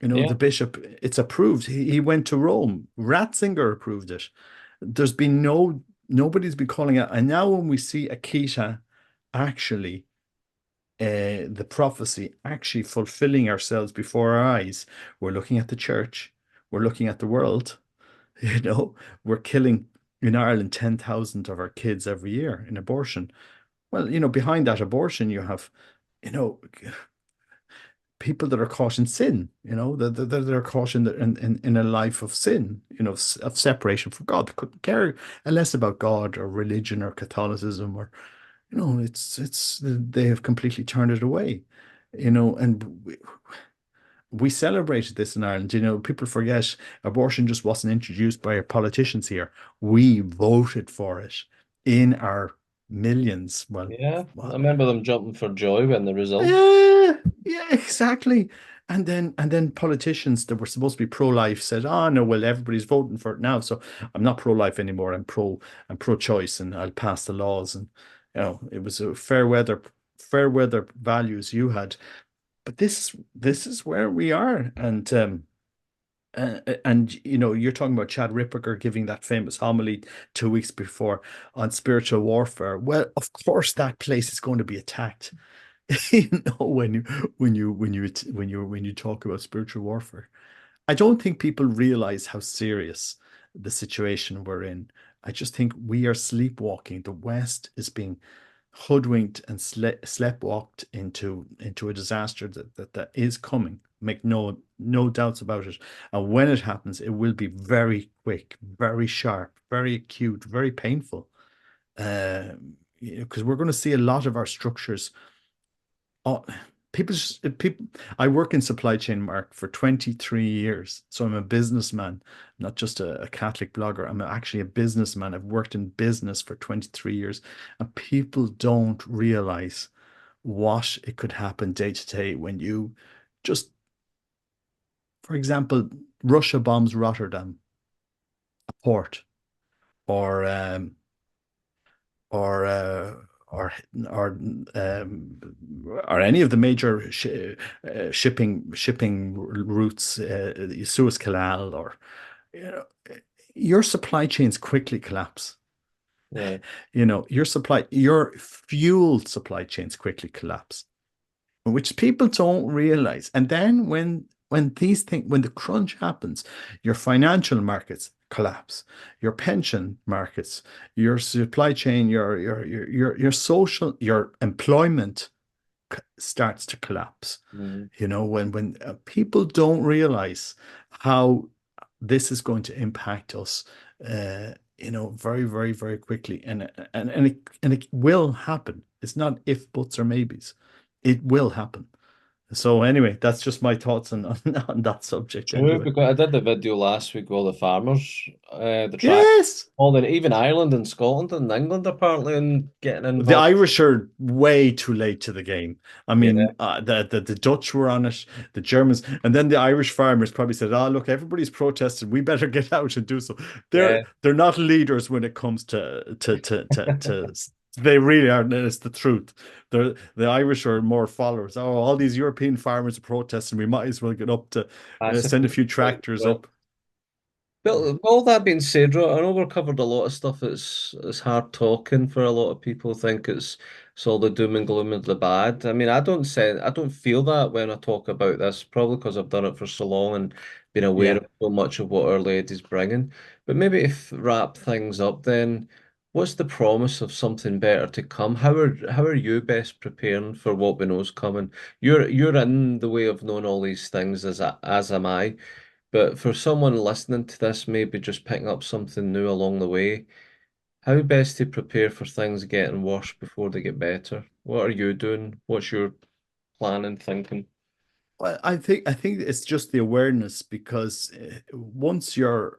You know, Yeah, the bishop, it's approved. He went to Rome. Ratzinger approved it. There's been nobody's been calling out. And now when we see Akita actually, the prophecy actually fulfilling ourselves before our eyes, we're looking at the church, we're looking at the world, you know, we're killing in Ireland 10,000 of our kids every year in abortion. Well, you know, behind that abortion, you have, you know, people that are caught in sin, you know, that are caught in a life of sin, you know, of separation from God. They couldn't care less about God or religion or Catholicism or, you know, it's they have completely turned it away, you know, and we celebrated this in Ireland. You know, people forget abortion just wasn't introduced by our politicians here. We voted for it in our millions. yeah. I Well, remember them jumping for joy when the result. yeah, yeah, exactly. And then politicians that were supposed to be pro-life said, "Oh no, well everybody's voting for it now, so I'm not pro-life anymore. I'm pro-choice, and I'll pass the laws." And you know, it was a fair weather values you had. But this is where we are, and you know, you're talking about Chad Ripperger giving that famous homily 2 weeks before on spiritual warfare. Well, of course, that place is going to be attacked. You know, when you talk about spiritual warfare, I don't think people realize how serious the situation we're in. I just think we are sleepwalking. The West is being hoodwinked and sleptwalked into a disaster that is coming. Make no doubts about it. And when it happens, it will be very quick, very sharp, very acute, very painful. You know, because we're going to see a lot of our structures. Oh, people. I work in supply chain, Mark, for 23 years. So I'm a businessman, not just a Catholic blogger. I'm actually a businessman. I've worked in business for 23 years, and people don't realize what it could happen day to day when you just, for example, Russia bombs Rotterdam, a port, or or uh, or or or any of the major shipping routes, the Suez Canal, or you know, your supply chains quickly collapse. Yeah. You know, your fuel supply chains quickly collapse, which people don't realize. And then when the crunch happens, your financial markets collapse, your pension markets, your supply chain, your social, your employment starts to collapse. Mhm. You know, when people don't realize how this is going to impact us, you know, very, very, very quickly, and it will happen. It's not if, buts, or maybes. It will happen. So anyway, that's just my thoughts on that subject. True, Anyway, because I did the video last week with all the farmers, the track, yes. all the even Ireland and Scotland and England apparently and getting The involved. Irish are way too late to the game. I Yeah, mean, the Dutch were on it, the Germans, and then the Irish farmers probably said, "Oh, look, everybody's protested. We better get out and do so." yeah. They're not leaders when it comes to They really are. And it's the truth. The Irish are more followers. Oh, all these European farmers are protesting. We might as well get up to send a Pacifist few like tractors well. up. But all that being said, I know we've covered a lot of stuff that's hard talking for a lot of people. Think it's all the doom and gloom of the bad. I mean, I don't feel that when I talk about this, probably because I've done it for so long and been aware Yeah. of so much of what Our Lady's bringing. But maybe if wrap things up, then what's the promise of something better to come? How are you best preparing for what we know is coming? You're in the way of knowing all these things as am I. But for someone listening to this, maybe just picking up something new along the way, how best to prepare for things getting worse before they get better? What are you doing? What's your plan and thinking? Well, I think it's just the awareness because once you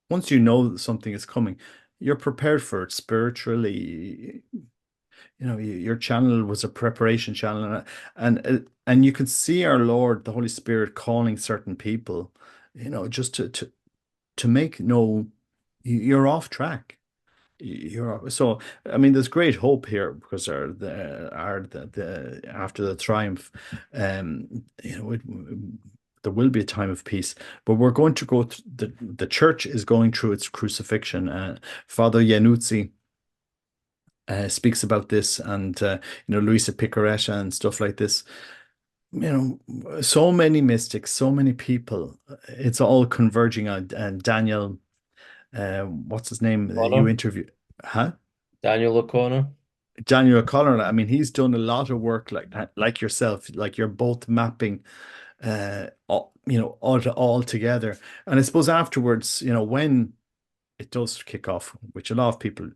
know that something is coming, you're prepared for it spiritually. Your channel was a preparation channel, and you can see our Lord, the Holy Spirit, calling certain people, just to make no, you're off track. So I mean, there's great hope here because the after the triumph, there will be a time of peace. But we're going to go. The church is going through its crucifixion. Father Iannuzzi speaks about this, and Luisa Picaretta and stuff like this. So many mystics, so many people. It's all converging on Daniel. What's his name? You O'Connor? interview, huh? Daniel O'Connor? Daniel O'Connor. I mean, he's done a lot of work like that, like yourself. Like you're both mapping, all together. And I suppose afterwards, when it does kick off, which a lot of people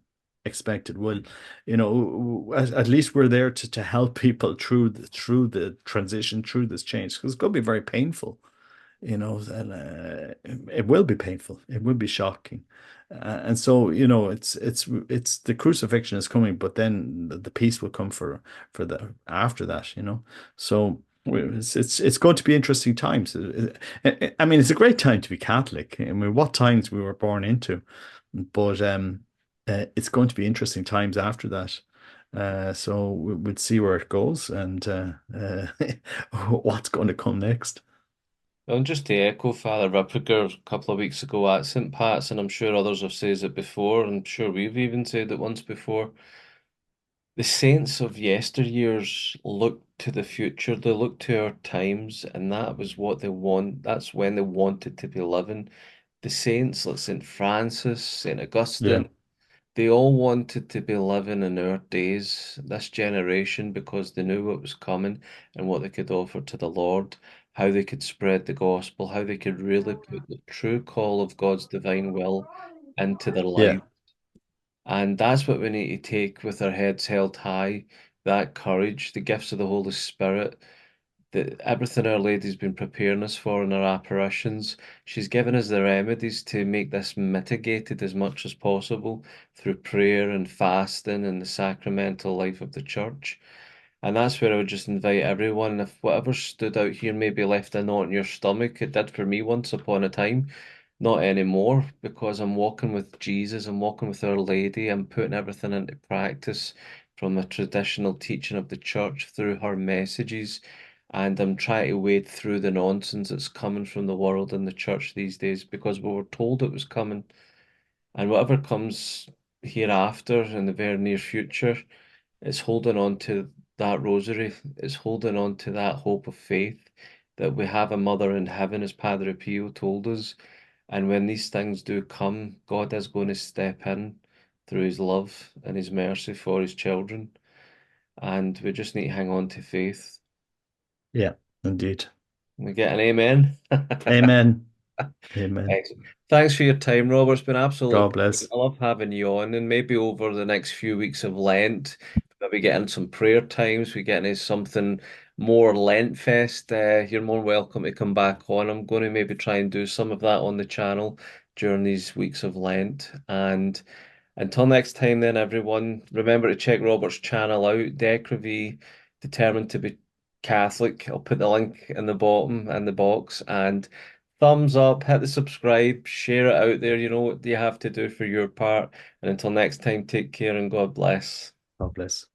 expect it will, at least we're there to help people through the transition, through this change, because it's going to be very painful, and it will be painful. It will be shocking. And so, it's the crucifixion is coming, but then the peace will come for the after that. So it's going to be interesting times. I mean, it's a great time to be Catholic. I mean, what times we were born into, but it's going to be interesting times after that. So we'll see where it goes and what's going to come next. And just to echo Father Ripperger a couple of weeks ago at St. Pat's, and I'm sure others have said it before, I'm sure we've even said it once before. The saints of yesteryears looked to the future, they looked to our times, and that was what they want. That's when they wanted to be living. The saints like St. Francis, St. Yeah. Augustine, they all wanted to be living in our days, this generation, because they knew what was coming and what they could offer to the Lord, how they could spread the gospel, how they could really put the true call of God's divine will into their Yeah. life. And that's what we need to take with our heads held high, that courage, the gifts of the Holy Spirit, that everything Our Lady's been preparing us for in our apparitions. She's given us the remedies to make this mitigated as much as possible through prayer and fasting and the sacramental life of the church. And that's where I would just invite everyone, if whatever stood out here maybe left a knot in your stomach, it did for me once upon a time. Not anymore, because I'm walking with Jesus, I'm walking with Our Lady, I'm putting everything into practice from the traditional teaching of the church through her messages, and I'm trying to wade through the nonsense that's coming from the world and the church these days because we were told it was coming. And whatever comes hereafter in the very near future, it's holding on to that rosary, it's holding on to that hope of faith that we have a mother in heaven, as Padre Pio told us. And when these things do come, God is going to step in through his love and his mercy for his children. And we just need to hang on to faith. Yeah. Indeed. We get an amen. Amen. Amen. Thanks. Thanks for your time, Robert. It's been absolutely God brilliant. bless. I love having you on, and maybe over the next few weeks of Lent, maybe getting some prayer times, we get into something more Lent fest. You're more welcome to come back on. I'm going to maybe try and do some of that on the channel during these weeks of Lent. And until next time, then, everyone, remember to check Robert's channel out, Decrevie, determined to be Catholic. I'll put the link in the bottom in the box and thumbs up, hit the subscribe, share it out there. You know what you have to do for your part. And until next time, take care and God bless. God bless.